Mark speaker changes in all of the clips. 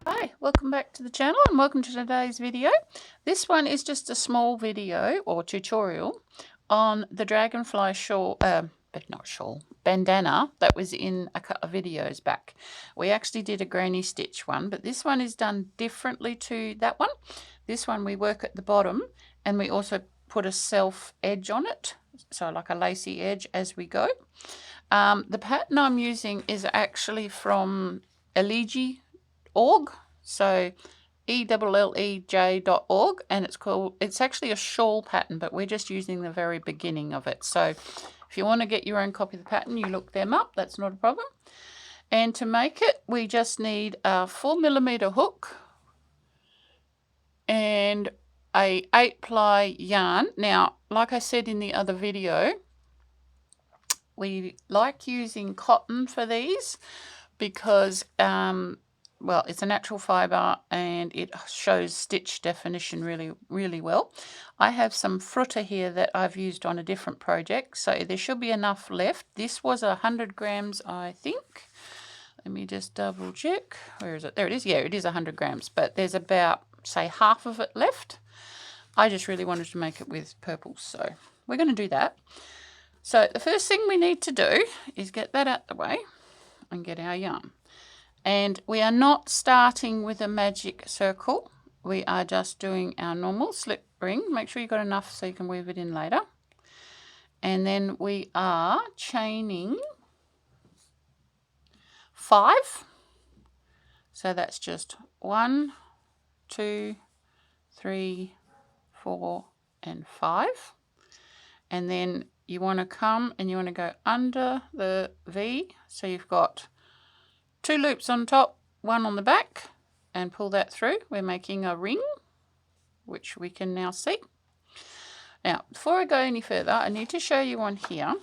Speaker 1: Hi, welcome back to the channel and welcome to today's video. This one is just a small video or tutorial on the dragonfly bandana that was in a couple of videos back. We actually did a granny stitch one, but this one is done differently to that one. This one we work at the bottom and we also put a self edge on it, so like a lacy edge as we go. The pattern I'm using is actually from elleej.org, so ELLEJ.org, and it's actually a shawl pattern, but we're just using the very beginning of it. So if you want to get your own copy of the pattern, you look them up, that's not a problem. And to make it, we just need a 4mm hook and a 8-ply yarn. Now, like I said in the other video, we like using cotton for these because well, it's a natural fiber and it shows stitch definition really well. I have some frutter here that I've used on a different project, so there should be enough left. This was 100 grams, I think. Let me just double check. Where is it? There it is. Yeah, it is 100 grams, but there's about, say, half of it left. I just really wanted to make it with purple, so we're going to do that. So the first thing we need to do is get that out the way and get our yarn. And we are not starting with a magic circle. We are just doing our normal slip ring. Make sure you've got enough so you can weave it in later. And then we are chaining 5. So that's just 1, 2, 3, 4, and 5. And then you want to come and you want to go under the V. So you've got 2 loops on top, 1 on the back, and pull that through. We're making a ring, which we can now see. Now, before I go any further, I need to show you on here.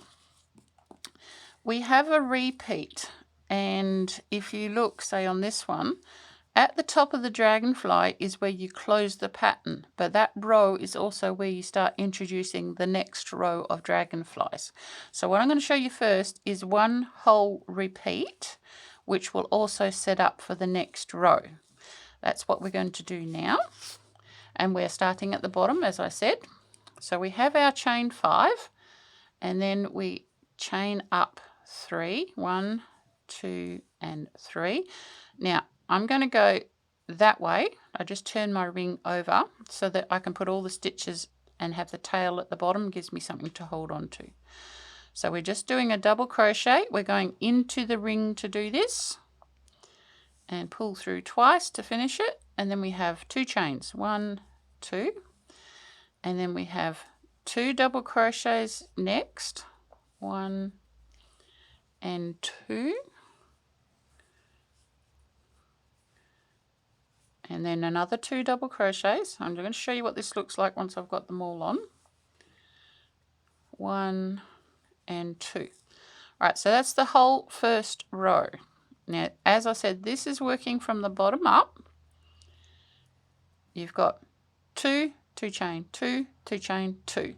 Speaker 1: We have a repeat, and if you look, say on this one, at the top of the dragonfly is where you close the pattern, but that row is also where you start introducing the next row of dragonflies. So what I'm going to show you first is one whole repeat, which will also set up for the next row. That's what we're going to do now. And we're starting at the bottom, as I said. So we have our chain 5, and then we chain up 3. 1, 2, and 3. Now, I'm going to go that way. I just turn my ring over so that I can put all the stitches and have the tail at the bottom. Gives me something to hold on to. So we're just doing a double crochet. We're going into the ring to do this and pull through twice to finish it. And then we have 2 chains, 1, 2, and then we have 2 double crochets next, 1 and 2, and then another 2 double crochets. I'm going to show you what this looks like once I've got them all on. 1 and 2. All right, so that's the whole first row. Now, as I said, this is working from the bottom up. You've got 2, 2 chain, 2, 2 chain, 2.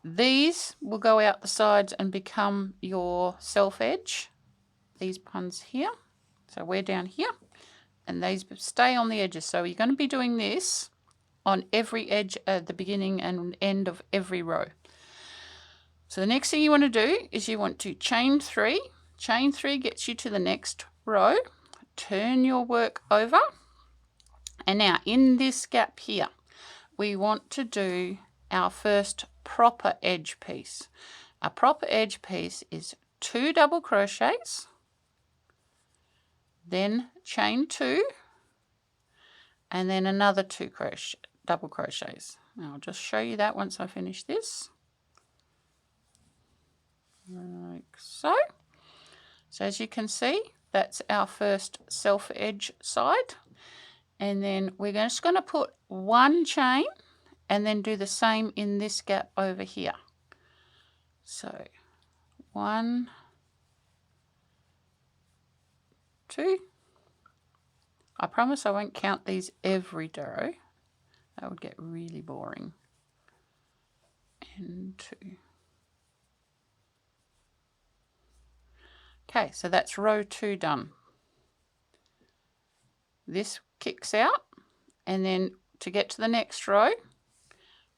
Speaker 1: These will go out the sides and become your self edge. These ones here. So we're down here, and these stay on the edges. So you're going to be doing this on every edge at the beginning and end of every row. So the next thing you want to do is you want to chain 3. Chain 3 gets you to the next row. Turn your work over. And now in this gap here, we want to do our first proper edge piece. A proper edge piece is 2 double crochets, then chain 2, and then another 2 double crochets. Now I'll just show you that once I finish this. Like so. So as you can see, that's our first self edge side. And then we're just going to put 1 chain and then do the same in this gap over here. So 1, 2. I promise I won't count these every row. That would get really boring. And 2. Okay, so that's row 2 done. this kicks out, and then to get to the next row,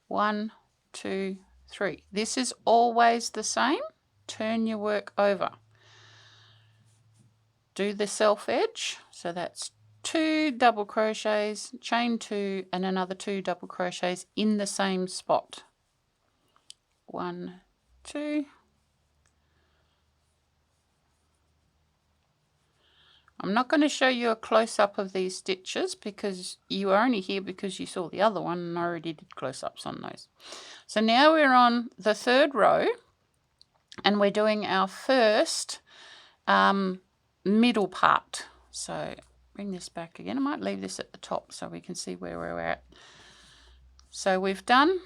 Speaker 1: 1, 2, 3. This is always the same. Turn your work over. Do the self edge, so that's 2 double crochets, chain 2, and another 2 double crochets in the same spot. 1, 2. I'm not going to show you a close-up of these stitches because you are only here because you saw the other one and I already did close-ups on those. So now we're on the 3rd row and we're doing our first middle part. So bring this back again. I might leave this at the top so we can see where we're at. So we've done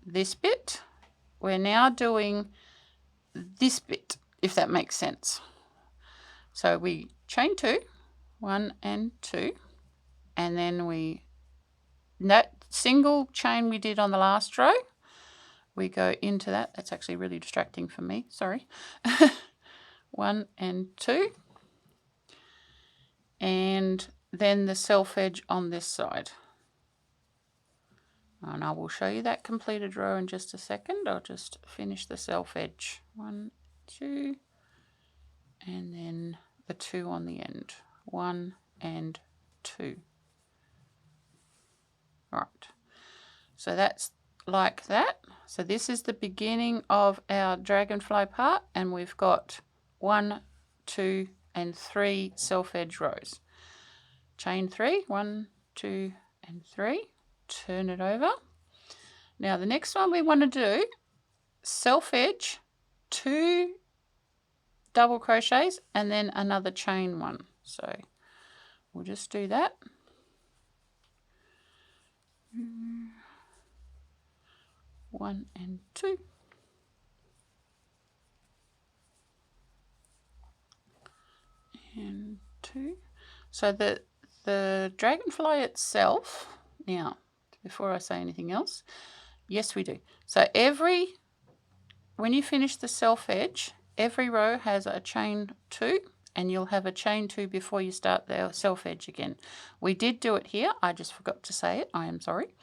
Speaker 1: this bit. We're now doing this bit, if that makes sense. So we chain 2, 1 and 2, and then that single chain we did on the last row, we go into that. That's actually really distracting for me, sorry. 1 and 2, and then the self edge on this side. And I will show you that completed row in just a second. I'll just finish the self edge. 1, 2, and then the 2 on the end. 1 and 2. Right. So that's like that. So this is the beginning of our dragonfly part, and we've got 1, 2, and 3 self edge rows. Chain 3, 1, 2, and 3. Turn it over. Now the next one we want to do, self edge, 2 double crochets and then another chain 1. So we'll just do that. 1 and 2. And 2. So the dragonfly itself, now before I say anything else, yes we do. So when you finish the self edge, every row has a chain 2, and you'll have a chain 2 before you start the self edge again. We did do it here, I just forgot to say it, I am sorry.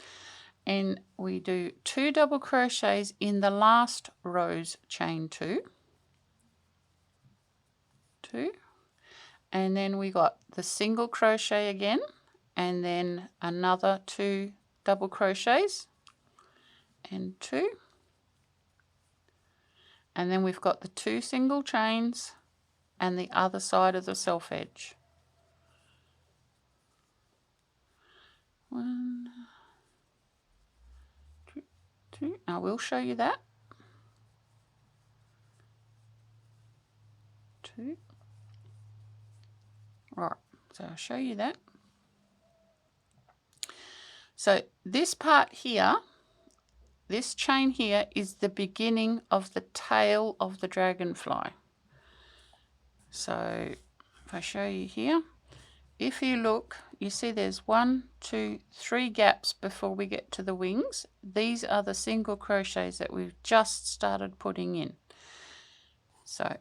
Speaker 1: And we do 2 double crochets in the last row's chain 2. 2. And then we got the single crochet again, and then another 2 double crochets and 2. And then we've got the 2 single chains and the other side of the self edge. 1, 2, 2. I will show you that. 2. Right, so I'll show you that. So this part here, this chain here is the beginning of the tail of the dragonfly. So if I show you here, if you look, you see there's 1, 2, 3 gaps before we get to the wings. These are the single crochets that we've just started putting in. So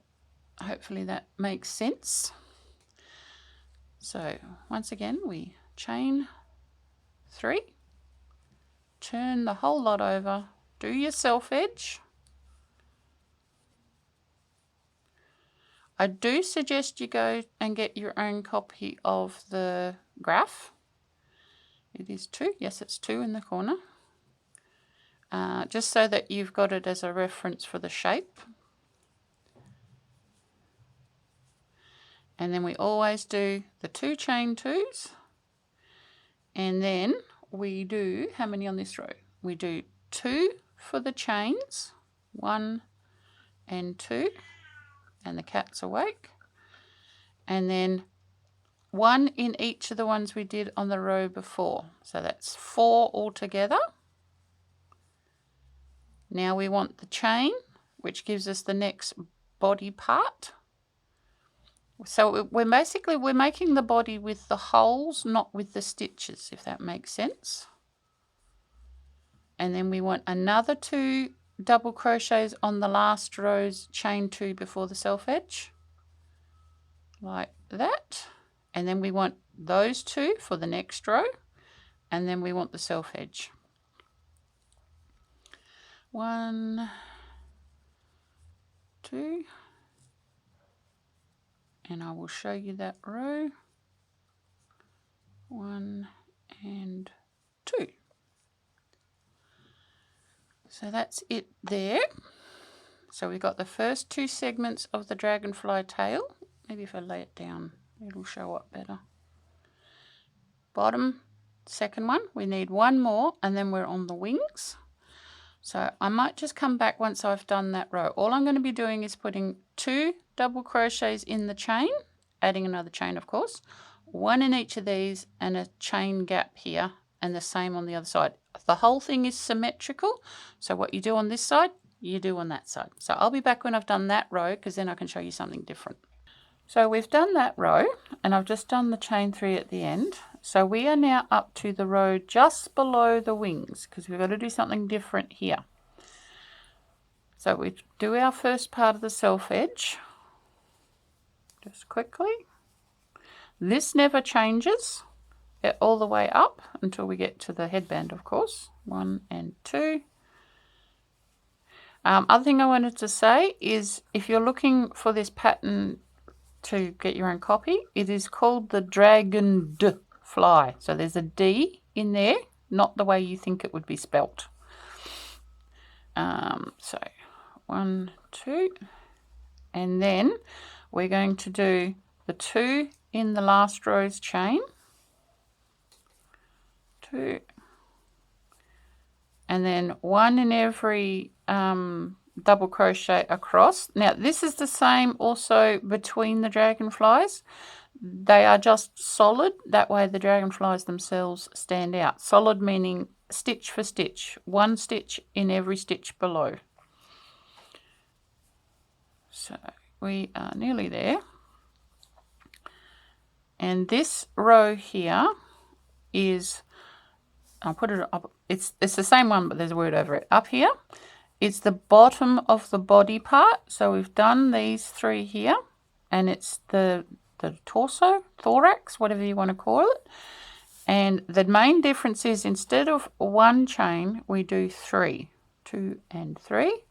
Speaker 1: hopefully that makes sense. So once again, we chain 3, turn the whole lot over, do your self edge. I do suggest you go and get your own copy of the graph. It is 2, yes it's 2 in the corner. Just so that you've got it as a reference for the shape. And then we always do the 2 chain 2s, and then we do, how many on this row? We do 2 for the chains, 1 and 2, and the cat's awake, and then 1 in each of the ones we did on the row before. So that's 4 altogether. Now we want the chain, which gives us the next body part. So we're making the body with the holes, not with the stitches, if that makes sense. And then we want another 2 double crochets on the last row's chain 2 before the self edge, like that. and then we want those two for the next row, and then we want the self edge. 1, 2, and I will show you that row. 1 and 2. So that's it there. So we've got the first 2 segments of the dragonfly tail. Maybe if I lay it down, it'll show up better. Bottom, second one, we need 1 more, and then we're on the wings. So I might just come back once I've done that row. All I'm going to be doing is putting 2 double crochets in the chain, adding another chain of course, 1 in each of these, and a chain gap here, and the same on the other side. The whole thing is symmetrical, so what you do on this side, you do on that side. So I'll be back when I've done that row, because then I can show you something different. So we've done that row, and I've just done the chain 3 at the end. So we are now up to the row just below the wings, because we've got to do something different here. So we do our first part of the self edge, just quickly. This never changes all the way up until we get to the headband, of course. 1 and 2. Other thing I wanted to say is, if you're looking for this pattern to get your own copy, it is called the Dragonfly. So there's a D in there, not the way you think it would be spelt. So 1, 2, and then we're going to do the 2 in the last row's chain, 2, and then 1 in every double crochet across. Now this is the same also between the dragonflies. They are just solid, that way the dragonflies themselves stand out. Solid meaning stitch for stitch, 1 stitch in every stitch below. So we are nearly there, and this row here is, I'll put it up, it's the same one but there's a word over it. Up here, it's the bottom of the body part. So we've done these 3 here, and it's the torso, thorax, whatever you want to call it. And the main difference is, instead of 1 chain, we do 3, 2 and 3,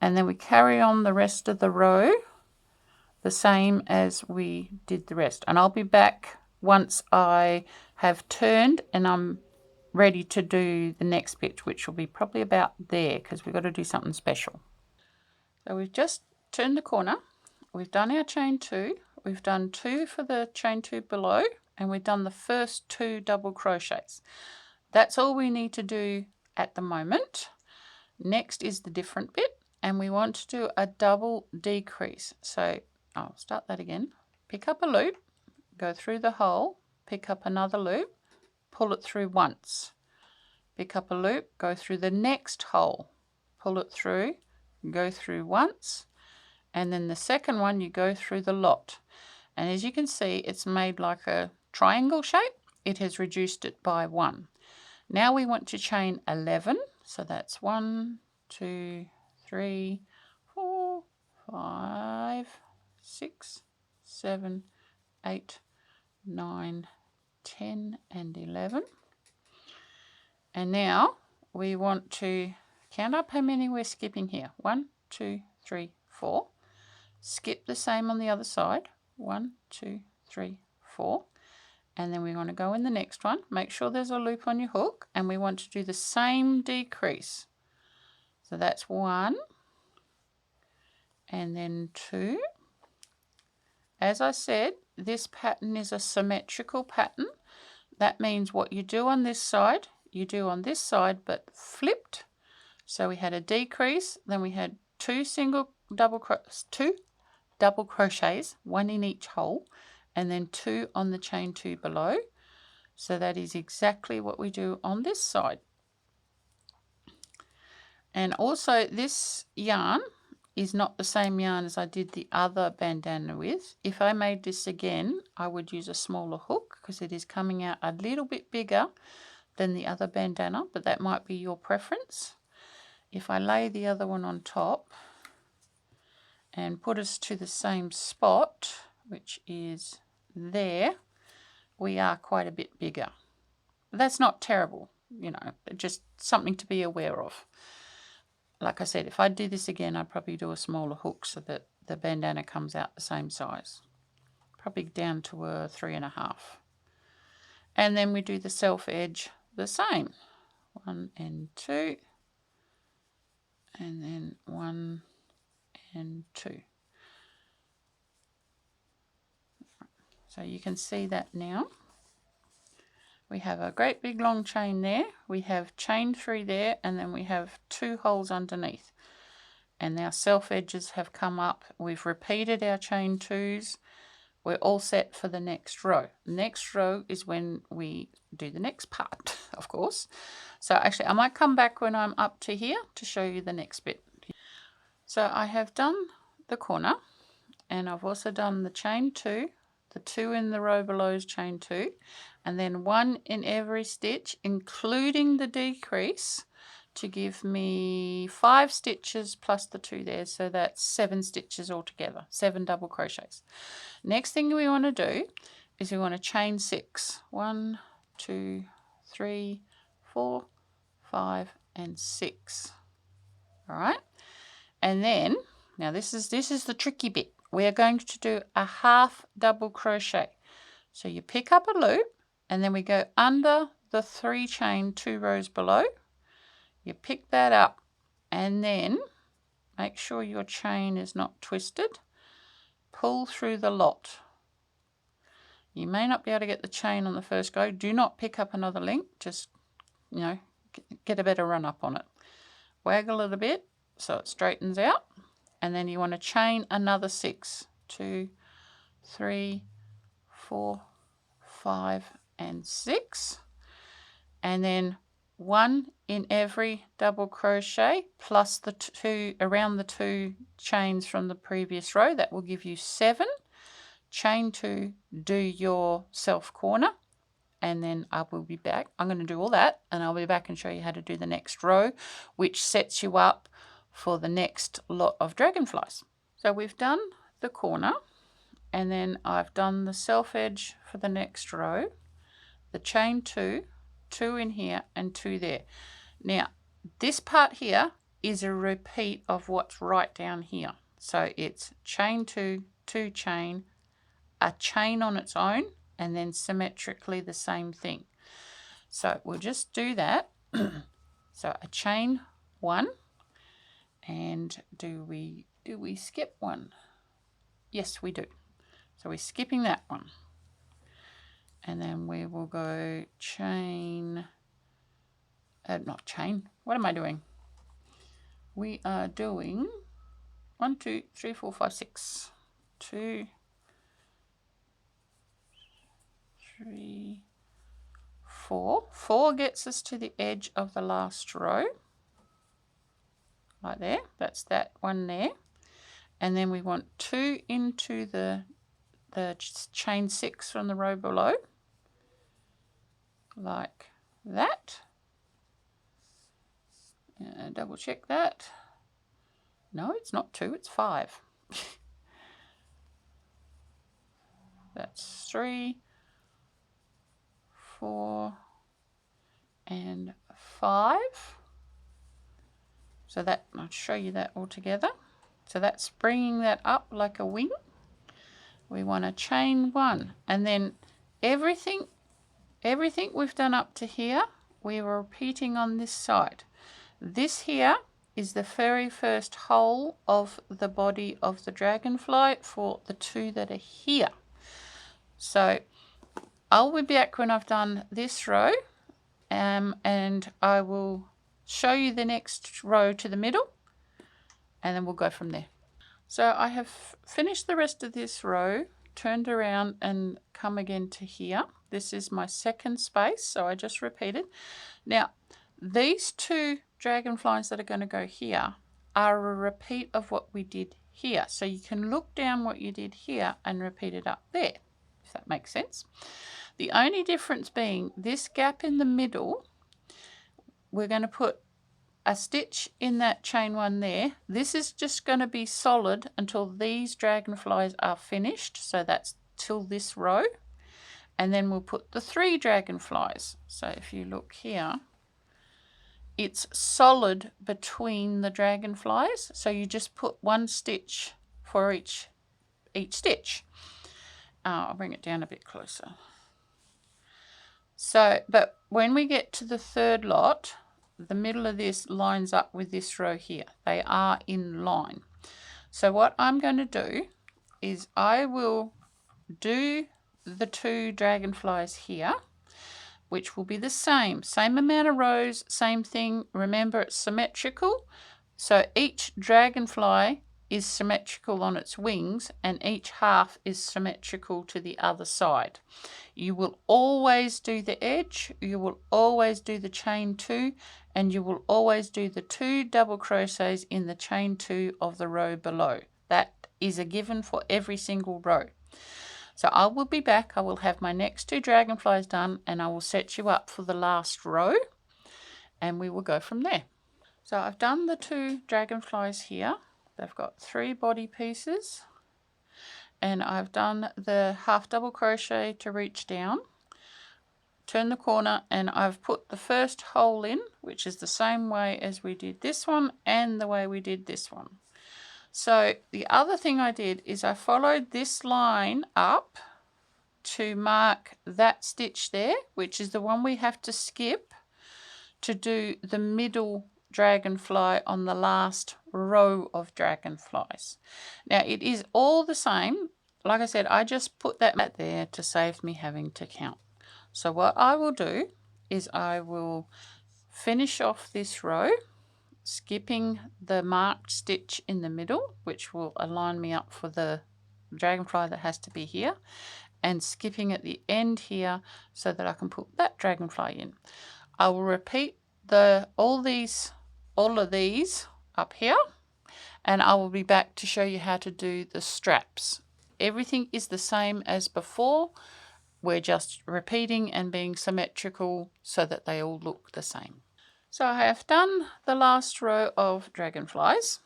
Speaker 1: and then we carry on the rest of the row the same as we did the rest. And I'll be back once I have turned and I'm ready to do the next bit, which will be probably about there, because we've got to do something special. So we've just turned the corner, we've done our chain 2, we've done 2 for the chain 2 below, and we've done the first 2 double crochets. That's all we need to do at the moment. Next is the different bit, and we want to do a double decrease. So I'll start that again. Pick up a loop, go through the hole, pick up another loop, pull it through once. Pick up a loop, go through the next hole, pull it through, go through once, and then the second one you go through the lot. And as you can see, it's made like a triangle shape. It has reduced it by 1. Now we want to chain 11, so that's 1, 2, 3, 4, 5, 6, 7, 8, 9, 10 and 11. And now we want to count up how many we're skipping here. 1, 2, 3, 4. Skip the same on the other side. 1, 2, 3, 4. And then we want to go in the next one. Make sure there's a loop on your hook, and we want to do the same decrease. So that's 1 and then 2. As I said, this pattern is a symmetrical pattern. That means what you do on this side, you do on this side, but flipped. So we had a decrease, then we had 2 double crochets, 1 in each hole, and then 2 on the chain 2 below. So that is exactly what we do on this side. And also this yarn is not the same yarn as I did the other bandana with. If I made this again, I would use a smaller hook, because it is coming out a little bit bigger than the other bandana, but that might be your preference. If I lay the other one on top and put us to the same spot, which is there, we are quite a bit bigger. That's not terrible, you know, just something to be aware of. Like I said, if I do this again, I'd probably do a smaller hook so that the bandana comes out the same size. Probably down to a 3.5. And then we do the self edge the same. 1 and 2. And then 1 and 2. So you can see that now. We have a great big long chain there. We have chain 3 there, and then we have 2 holes underneath. And our self edges have come up. We've repeated our chain 2s. We're all set for the next row. Next row is when we do the next part, of course. So actually, I might come back when I'm up to here to show you the next bit. So I have done the corner, and I've also done the chain 2, the 2 in the row below is chain 2, and then 1 in every stitch, including the decrease, to give me 5 stitches plus the 2 there, so that's 7 stitches altogether, 7 double crochets. Next thing we want to do is we want to chain 6. 1, 2, 3, 4, 5, and 6. All right, and then now this is the tricky bit. We are going to do a half double crochet. So you pick up a loop, and then we go under the 3 chain 2 rows below. You pick that up, and then make sure your chain is not twisted. Pull through the lot. You may not be able to get the chain on the first go. Do not pick up another link. Just, you know, get a better run up on it. Waggle it a bit so it straightens out. And then you want to chain another 6. 2, 3, 4, 5, and 6. And then 1 in every double crochet plus the 2 around the 2 chains from the previous row. That will give you 7. Chain 2, do your self corner, and then I will be back. I'm going to do all that, and I'll be back and show you how to do the next row, which sets you up for the next lot of dragonflies. So we've done the corner, and then I've done the self edge for the next row, the chain 2, 2 in here and 2 there. Now this part here is a repeat of what's right down here. So it's chain 2, 2 chain, a chain on its own, and then symmetrically the same thing. So we'll just do that. So a chain 1, and do we skip one? Yes, we do. So we're skipping that one, and then we will go chain, not chain, what am I doing? We are doing 1, 2, 3, 4, 5, 6, 2, 3, 4. 4 gets us to the edge of the last row, like there. That's that one there. And then we want 2 into the chain 6 from the row below, like that. Double check that. No, it's not 2, it's 5. That's 3, 4, and 5. So that, I'll show you that all together. So that's bringing that up like a wing. We want to chain 1, and then everything we've done up to here, we were repeating on this side. This here is the very first hole of the body of the dragonfly for the 2 that are here. So I'll be back when I've done this row, and I will show you the next row to the middle, and then we'll go from there. So I have finished the rest of this row, turned around and come again to here. This is my second space, so I just repeated. Now these 2 dragonflies that are going to go here are a repeat of what we did here. So you can look down what you did here and repeat it up there, if that makes sense. The only difference being this gap in the middle, we're going to put a stitch in that chain 1 there. This is just going to be solid until these dragonflies are finished. So that's till this row. and then we'll put the 3 dragonflies. So if you look here, it's solid between the dragonflies, so you just put 1 stitch for each stitch. I'll bring it down a bit closer. So, but when we get to the 3rd lot, the middle of this lines up with this row here. They are in line. So what I'm going to do is I will do the 2 dragonflies here, which will be the same amount of rows, same thing. Remember, it's symmetrical. So each dragonfly is symmetrical on its wings, and each half is symmetrical to the other side. You will always do the edge, you will always do the chain 2, and you will always do the 2 double crochets in the chain 2 of the row below. That is a given for every single row. So I will be back. I will have my next 2 dragonflies done, and I will set you up for the last row, and we will go from there. So I've done the 2 dragonflies here. They've got 3 body pieces, and I've done the half double crochet to reach down, turn the corner, and I've put the first hole in, which is the same way as we did this one and the way we did this one. So the other thing I did is I followed this line up to mark that stitch there, which is the one we have to skip to do the middle dragonfly on the last row of dragonflies. Now it is all the same. Like I said, I just put that there to save me having to count. So what I will do is I will finish off this row, skipping the marked stitch in the middle, which will align me up for the dragonfly that has to be here, and skipping at the end here so that I can put that dragonfly in. I will repeat all of these up here, and I will be back to show you how to do the straps. Everything is the same as before. We're just repeating and being symmetrical so that they all look the same. So I have done the last row of dragonflies,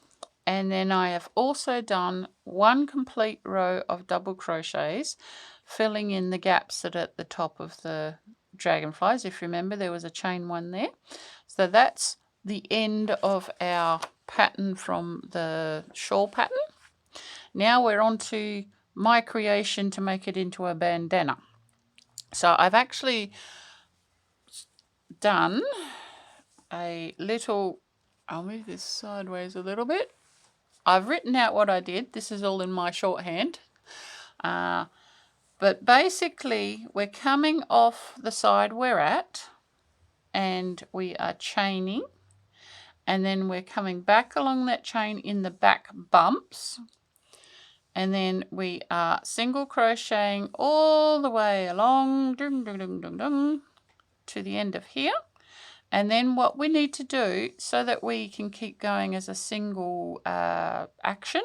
Speaker 1: and then I have also done 1 complete row of double crochets, filling in the gaps that are at the top of the dragonflies. If you remember, there was a chain 1 there. So that's the end of our pattern from the shawl pattern. Now we're on to my creation to make it into a bandana. So I've actually done a little, I'll move this sideways a little bit. I've written out what I did. This is all in my shorthand. But basically we're coming off the side we're at, and we are chaining, and then we're coming back along that chain in the back bumps, and then we are single crocheting all the way along to the end of here. And then what we need to do so that we can keep going as a single action,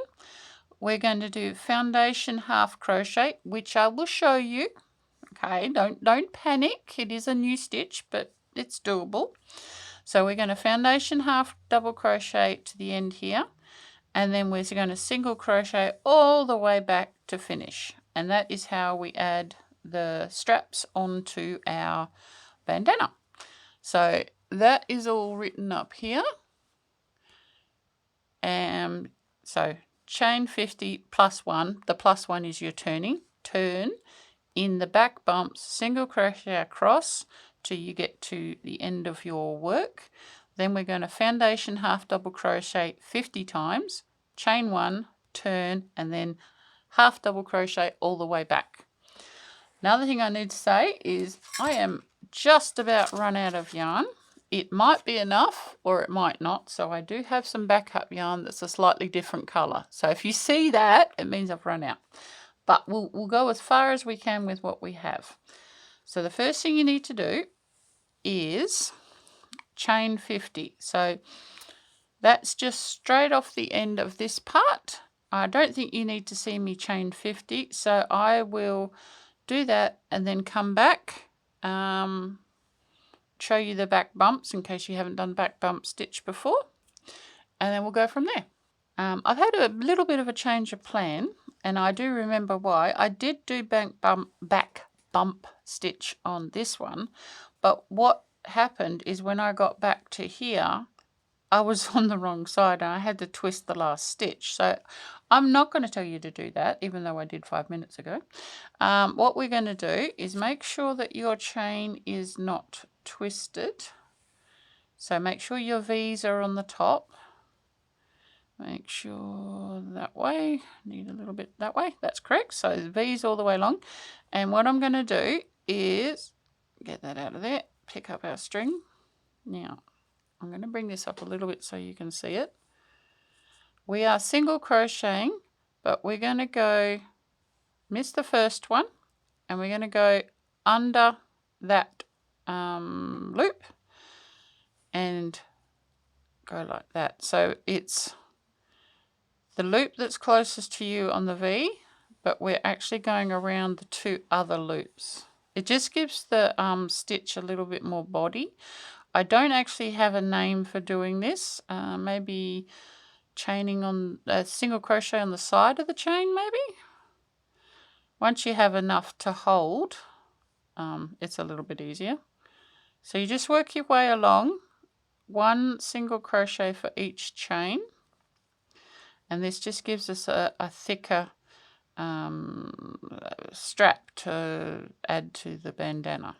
Speaker 1: we're going to do foundation half crochet, which I will show you. Okay, don't panic. It is a new stitch, but it's doable. So we're going to foundation half double crochet to the end here, and then we're going to single crochet all the way back to finish. And that is how we add the straps onto our bandana. So that is all written up here. So chain 50 plus 1. The plus 1 is your turning. Turn in the back bumps, single crochet across till you get to the end of your work. Then we're going to foundation half double crochet 50 times, chain 1, turn, and then half double crochet all the way back. Another thing I need to say is I am just about run out of yarn. It might be enough or it might not, so I do have some backup yarn that's a slightly different colour. So if you see that, it means I've run out. But we'll go as far as we can with what we have. So the first thing you need to do is chain 50. So that's just straight off the end of this part. I don't think you need to see me chain 50, so I will do that and then come back, show you the back bumps in case you haven't done back bump stitch before, and then we'll go from there. I've had a little bit of a change of plan, and I do remember why. I did do back bump stitch on this one. But what happened is when I got back to here, I was on the wrong side and I had to twist the last stitch. So I'm not going to tell you to do that, even though I did 5 minutes ago. What we're going to do is make sure that your chain is not twisted. So make sure your V's are on the top. Make sure that way. Need a little bit that way. That's correct. So the V's all the way along. And what I'm going to do is get that out of there. Pick up our string. Now, I'm going to bring this up a little bit so you can see it. We are single crocheting, but we're going to go, miss the first one, and we're going to go under that loop and go like that. So it's the loop that's closest to you on the V, but we're actually going around the 2 other loops. It just gives the stitch a little bit more body. I don't actually have a name for doing this. Maybe chaining on a single crochet on the side of the chain, maybe. Once you have enough to hold, it's a little bit easier. So you just work your way along, 1 single crochet for each chain. And this just gives us a thicker strap to add to the bandana.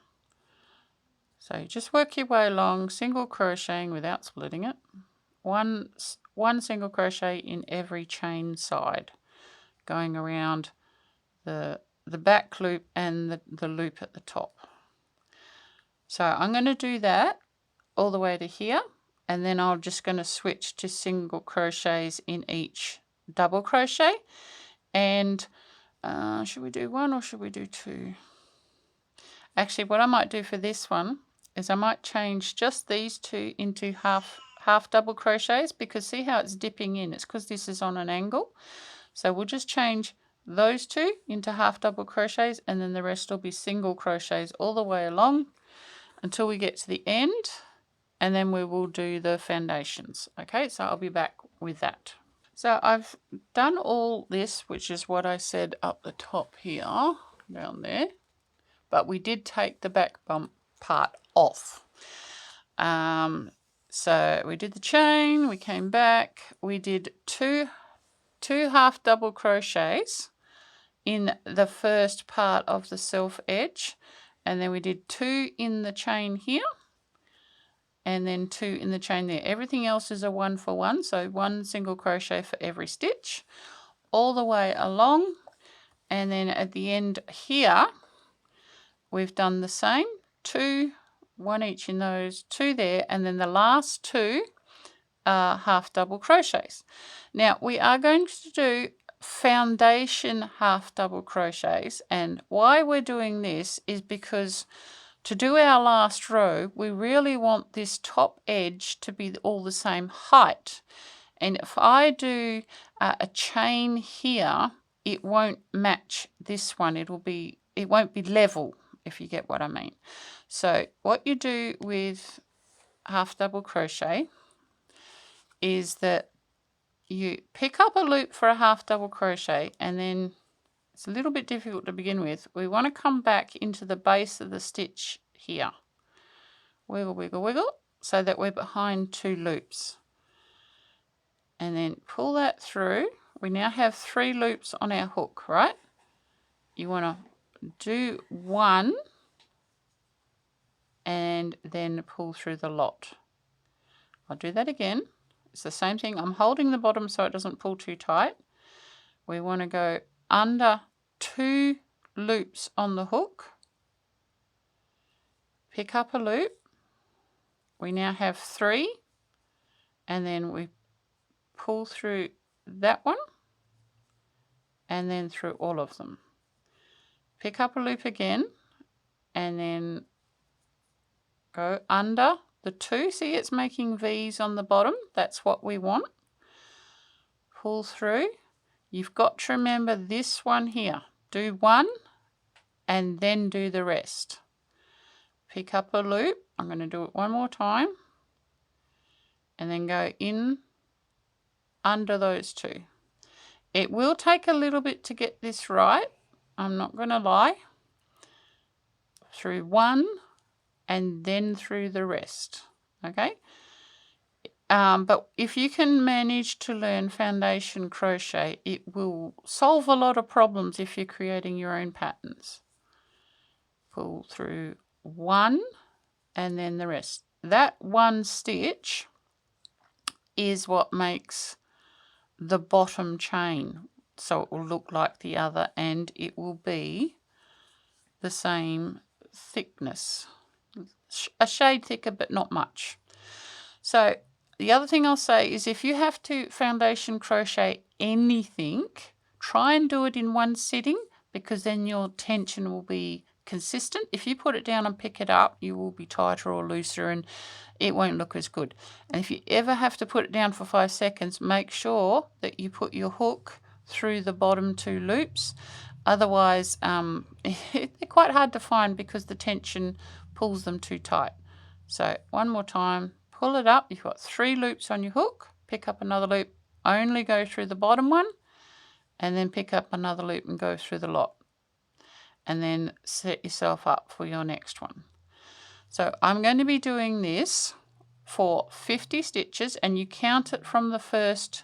Speaker 1: So you just work your way along, single crocheting without splitting it. One single crochet in every chain side, going around the back loop and the loop at the top. So I'm going to do that all the way to here, and then I'm just going to switch to single crochets in each double crochet. And should we do 1 or should we do 2? Actually, what I might do for this one is I might change just these 2 into half double crochets, because see how it's dipping in? It's because this is on an angle. So we'll just change those 2 into half double crochets, and then the rest will be single crochets all the way along until we get to the end, and then we will do the foundations. Okay, so I'll be back with that. So I've done all this, which is what I said up the top here, down there, but we did take the back bump part off. So we did the chain, we came back, we did two half double crochets in the first part of the self edge, and then we did 2 in the chain here, and then 2 in the chain there. Everything else is a 1 for 1, so 1 single crochet for every stitch all the way along. And then at the end here we've done the same, 2, 1 each in those, 2 there, and then the last 2 are half double crochets. Now we are going to do foundation half double crochets, and why we're doing this is because to do our last row we really want this top edge to be all the same height, and if I do a chain here, it won't match this one. It won't be level, if you get what I mean. So what you do with half double crochet is that you pick up a loop for a half double crochet, and then it's a little bit difficult to begin with. We want to come back into the base of the stitch here. Wiggle, wiggle, wiggle, so that we're behind 2 loops. And then pull that through. We now have 3 loops on our hook, right? You want to do 1 and then pull through the lot. I'll do that again. It's the same thing. I'm holding the bottom so it doesn't pull too tight. We want to go under 2 loops on the hook, pick up a loop. We now have 3, and then we pull through that one and then through all of them. Pick up a loop again and then go under the 2. See, it's making V's on the bottom. That's what we want. Pull through. You've got to remember this one here. Do 1 and then do the rest. Pick up a loop. I'm going to do it one more time, and then go in under those 2. It will take a little bit to get this right, I'm not going to lie, through one and then through the rest. Okay. But if you can manage to learn foundation crochet, it will solve a lot of problems if you're creating your own patterns. Pull through one and then the rest. That one stitch is what makes the bottom chain, so it will look like the other and it will be the same thickness, a shade thicker but not much. So the other thing I'll say is if you have to foundation crochet anything, try and do it in one sitting, because then your tension will be consistent. If you put it down and pick it up, you will be tighter or looser and it won't look as good. And if you ever have to put it down for 5 seconds, make sure that you put your hook through the bottom 2 loops. Otherwise, they're quite hard to find because the tension pulls them too tight. So one more time, pull it up. You've got 3 loops on your hook. Pick up another loop, only go through the bottom one, and then pick up another loop and go through the lot. And then set yourself up for your next one. So I'm going to be doing this for 50 stitches, and you count it from the first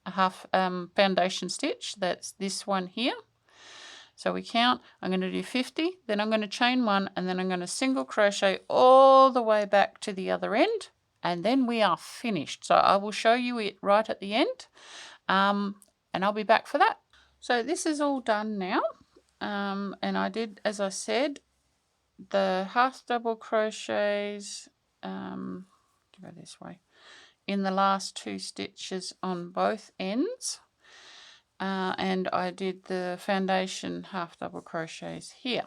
Speaker 1: half foundation stitch. That's this one here. So we count, I'm going to do 50, then I'm going to chain 1, and then I'm going to single crochet all the way back to the other end, and then we are finished. So I will show you it right at the end, and I'll be back for that. So this is all done now. And I did, as I said, the half double crochets, go this way, in the last 2 stitches on both ends, and I did the foundation half double crochets here.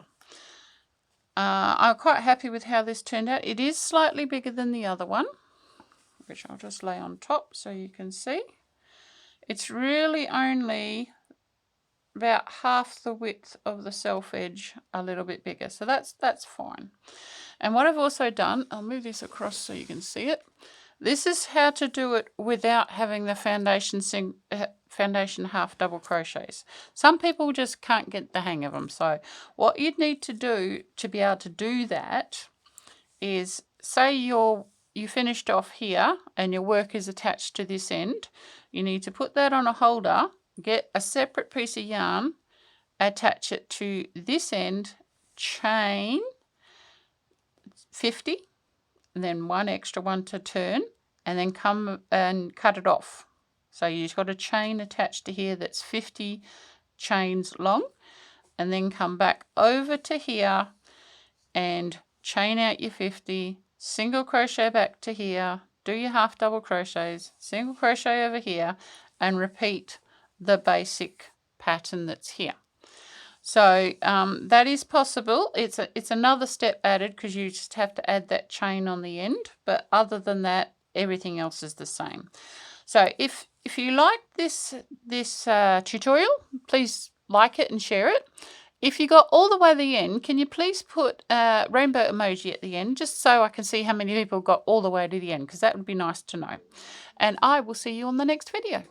Speaker 1: I'm quite happy with how this turned out. It is slightly bigger than the other one, which I'll just lay on top so you can see. It's really only about half the width of the self edge, a little bit bigger, so that's fine. And what I've also done, I'll move this across so you can see it. This is how to do it without having the foundation half double crochets. Some people just can't get the hang of them. So what you'd need to do to be able to do that is, say you finished off here and your work is attached to this end, you need to put that on a holder, get a separate piece of yarn, attach it to this end, chain 50, and then 1 extra one to turn, and then come and cut it off. So you've got a chain attached to here that's 50 chains long, and then come back over to here and chain out your 50, single crochet back to here, do your half double crochets, single crochet over here, and repeat the basic pattern that's here. So that is possible. It's another step added because you just have to add that chain on the end, but other than that, everything else is the same. So if you like this tutorial, please like it and share it. If you got all the way to the end, can you please put a rainbow emoji at the end, just so I can see how many people got all the way to the end, because that would be nice to know. And I will see you on the next video.